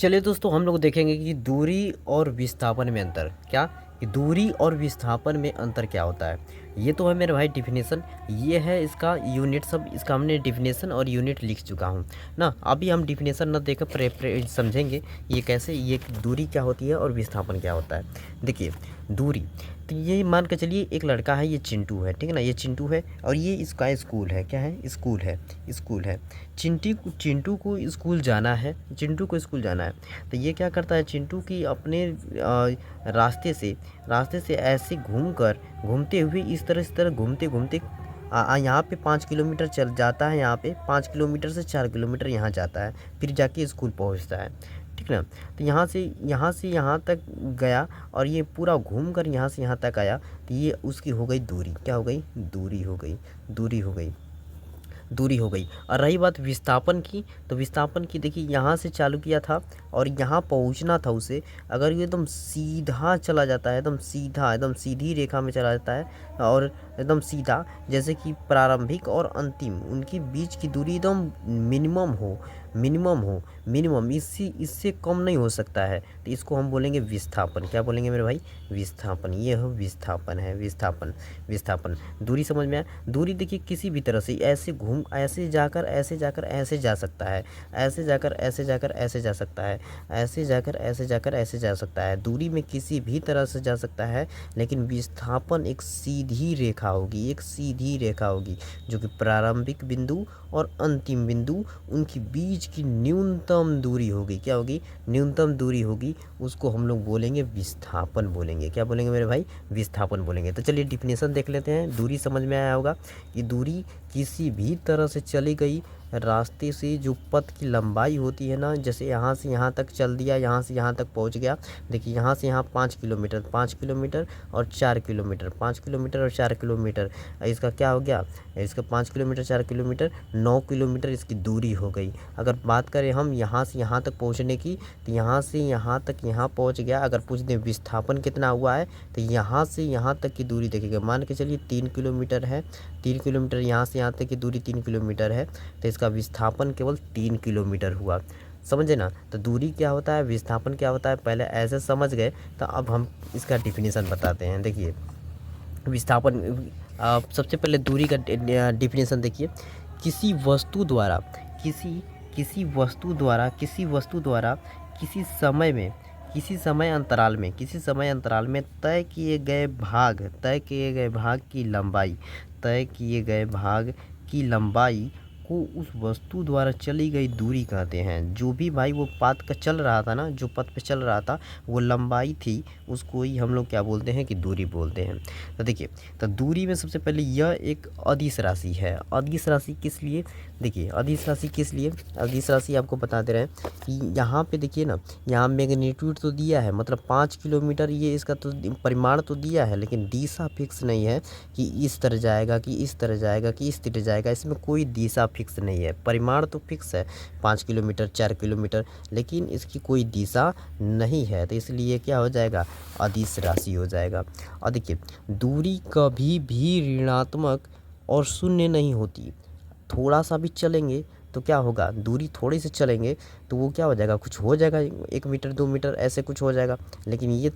चलिए दोस्तों, हम लोग देखेंगे कि दूरी और विस्थापन में अंतर क्या, कि दूरी और विस्थापन में अंतर क्या होता है। ये तो है मेरे भाई डिफिनेशन, ये है इसका यूनिट, सब इसका हमने डिफिनेशन और यूनिट लिख चुका हूँ ना। अभी हम डिफिनेशन न देकर समझेंगे ये कैसे, ये दूरी क्या होती है और विस्थापन क्या होता है। देखिए दूरी, तो ये मान के चलिए एक लड़का है, ये चिंटू है, ठीक है ना, ये चिंटू है और ये इसका स्कूल है, क्या है, स्कूल है, स्कूल है। चिंटू को स्कूल जाना है, चिंटू को स्कूल जाना है। तो ये क्या करता है चिंटू की अपने रास्ते से ऐसे घूमते हुए इस तरह घूमते घूमते यहाँ पे 5 किलोमीटर चल जाता है, यहाँ पे 5 किलोमीटर से 4 किलोमीटर यहाँ जाता है, फिर जाके स्कूल पहुँचता है, ठीक ना। तो यहाँ से यहाँ तक गया और ये पूरा घूम कर यहाँ से यहाँ तक आया, तो ये उसकी हो गई दूरी, क्या हो गई, दूरी हो गई, दूरी हो गई, दूरी हो गई। और रही बात विस्थापन की, तो विस्थापन की देखिए यहाँ से चालू किया था और यहाँ पहुँचना था उसे, अगर ये एकदम सीधा चला जाता है, एकदम सीधा, एकदम सीधी रेखा में चला जाता है और एकदम सीधा, जैसे कि प्रारंभिक और अंतिम उनके बीच की दूरी एकदम मिनिमम इससे कम नहीं हो सकता है, तो इसको हम बोलेंगे विस्थापन। क्या बोलेंगे मेरे भाई, विस्थापन। ये हो विस्थापन है, विस्थापन। दूरी समझ में आया। दूरी देखिए किसी भी तरह से ऐसे जाकर ऐसे जा सकता है, ऐसे जाकर ऐसे जा सकता है, ऐसे जाकर ऐसे जा सकता है। दूरी में किसी भी तरह से जा सकता है, लेकिन विस्थापन एक सीधी रेखा होगी, एक सीधी रेखा होगी, जो कि प्रारंभिक बिंदु और अंतिम बिंदु उनकी बीच की न्यूनतम दूरी होगी। क्या होगी, न्यूनतम दूरी होगी, उसको हम लोग बोलेंगे विस्थापन बोलेंगे। क्या बोलेंगे मेरे भाई, विस्थापन बोलेंगे। तो चलिए डिफिनेशन देख लेते हैं। दूरी समझ में आया होगा कि दूरी किसी भी तरह से चली गई रास्ते से जो पथ की लंबाई होती है ना, जैसे यहाँ से यहाँ तक चल दिया, यहाँ से यहाँ तक पहुँच गया। देखिए यहाँ से यहाँ 5 किलोमीटर और 4 किलोमीटर, 5 किलोमीटर और 4 किलोमीटर, इसका क्या हो गया, इसका 5 किलोमीटर 4 किलोमीटर 9 किलोमीटर इसकी दूरी हो गई। अगर बात करें हम यहाँ से यहाँ तक पहुँचने की, तो यहाँ से यहाँ तक यहाँ पहुँच गया। अगर पूछ दें विस्थापन कितना हुआ है, तो यहाँ से यहाँ तक की दूरी देखिएगा, मान के चलिए 3 किलोमीटर है, 3 किलोमीटर, यहाँ से यहाँ तक की दूरी 3 किलोमीटर है, तो इसका विस्थापन केवल 3 किलोमीटर हुआ। समझे ना। तो दूरी क्या होता है, विस्थापन क्या होता है, पहले ऐसे समझ गए, तो अब हम इसका डिफिनेशन बताते हैं। देखिए विस्थापन, सबसे पहले दूरी का डिफिनेशन देखिए, किसी वस्तु द्वारा किसी वस्तु द्वारा किसी समय अंतराल में तय किए गए भाग की लंबाई को उस वस्तु द्वारा चली गई दूरी कहते हैं। जो भी भाई वो पाथ का चल रहा था ना, जो पथ पे चल रहा था, वो लंबाई थी, उसको ही हम लोग क्या बोलते हैं कि दूरी बोलते हैं। तो देखिए, तो दूरी में सबसे पहले यह एक अदिश राशि है। अदिश राशि किस लिए, देखिए अदिश राशि आपको बता दे रहे हैं कि यहाँ पे देखिए ना, यहाँ मैग्नीट्यूड तो दिया है, मतलब 5 किलोमीटर ये इसका तो परिमाण तो दिया है, लेकिन दिशा फिक्स नहीं है कि इस तरह जाएगा कि इस तरह जाएगा कि इस तरह जाएगा, इसमें कोई दिशा फिक्स नहीं है। परिमाण तो फिक्स है 5 किलोमीटर 4 किलोमीटर, लेकिन इसकी कोई दिशा नहीं है, तो इसलिए क्या हो जाएगा, अदिश राशि हो जाएगा। और देखिए दूरी कभी भी ऋणात्मक और शून्य नहीं होती। थोड़ा सा भी चलेंगे तो क्या होगा, दूरी थोड़ी सी चलेंगे तो वो क्या हो जाएगा, कुछ हो जाएगा, 1 मीटर 2 मीटर ऐसे कुछ हो जाएगा, लेकिन ये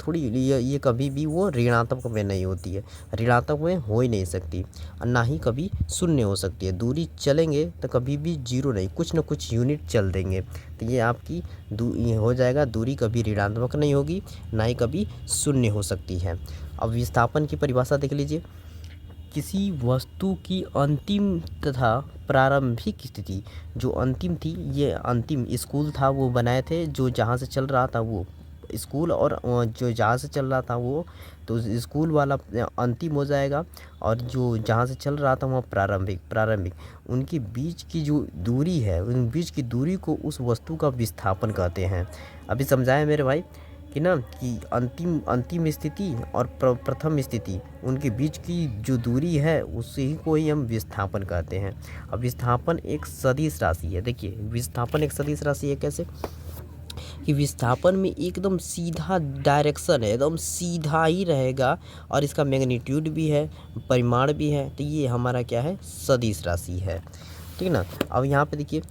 कभी भी वो ऋणात्मक में नहीं होती है, ऋणात्मक में हो ही नहीं सकती, और ना ही कभी शून्य हो सकती है। दूरी चलेंगे तो कभी भी जीरो नहीं, कुछ ना कुछ यूनिट चल देंगे, तो ये आपकी ये हो जाएगा, दूरी कभी ऋणात्मक नहीं होगी, ना ही कभी शून्य हो सकती है। अब विस्थापन की परिभाषा देख लीजिए, किसी वस्तु की अंतिम तथा प्रारंभिक स्थिति, जो अंतिम थी, ये अंतिम स्कूल था वो बनाए थे, जो जहाँ से चल रहा था वो स्कूल, और जो जहाँ से चल रहा था वो, तो स्कूल वाला अंतिम हो जाएगा, और जो जहाँ से चल रहा था वहाँ प्रारंभिक उनके बीच की जो दूरी है, उन बीच की दूरी को उस वस्तु का विस्थापन कहते हैं। अभी समझाए मेरे भाई कि ना, कि अंतिम स्थिति और प्रथम स्थिति, उनके बीच की जो दूरी है उसी को ही हम विस्थापन कहते हैं। अब विस्थापन एक सदिश राशि है। देखिए विस्थापन एक सदिश राशि है, कैसे कि विस्थापन में एकदम सीधा डायरेक्शन है, एकदम सीधा ही रहेगा, और इसका मैग्नीट्यूड भी है, परिमाण भी है, तो ये हमारा क्या है, सदिश राशि है। ठीक ना। अब यहाँ पे देखिए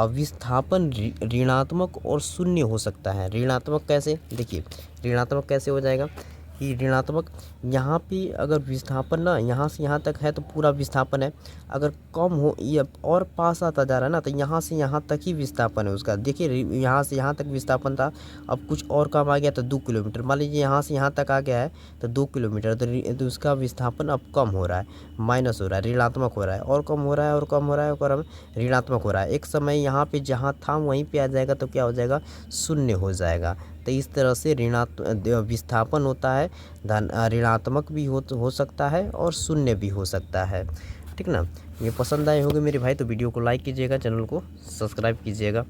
विस्थापन ऋणात्मक और शून्य हो सकता है। ऋणात्मक कैसे, देखिए ऋणात्मक कैसे हो जाएगा कि ऋणात्मक यहाँ पे अगर विस्थापन ना यहाँ से यहाँ तक है तो पूरा विस्थापन है, अगर कम हो या और पास आता जा रहा है ना तो यहाँ से यहाँ तक ही विस्थापन है उसका। देखिए यहाँ से यहाँ तक विस्थापन था, अब कुछ और कम आ गया तो 2 किलोमीटर, मान लीजिए यहाँ से यहाँ तक आ गया है तो 2 किलोमीटर, तो उसका विस्थापन अब कम हो रहा है, माइनस हो रहा है, ऋणात्मक हो रहा है, और कम हो रहा है और कम हो रहा है और ऋणात्मक हो रहा है। एक समय यहाँ पे जहाँ था वहीं पे आ जाएगा तो क्या हो जाएगा, शून्य हो जाएगा। तो इस तरह से विस्थापन होता है, ऋणात्मक भी हो सकता है और शून्य भी हो सकता है। ठीक ना। ये पसंद आए होंगे मेरे भाई तो वीडियो को लाइक कीजिएगा, चैनल को सब्सक्राइब कीजिएगा।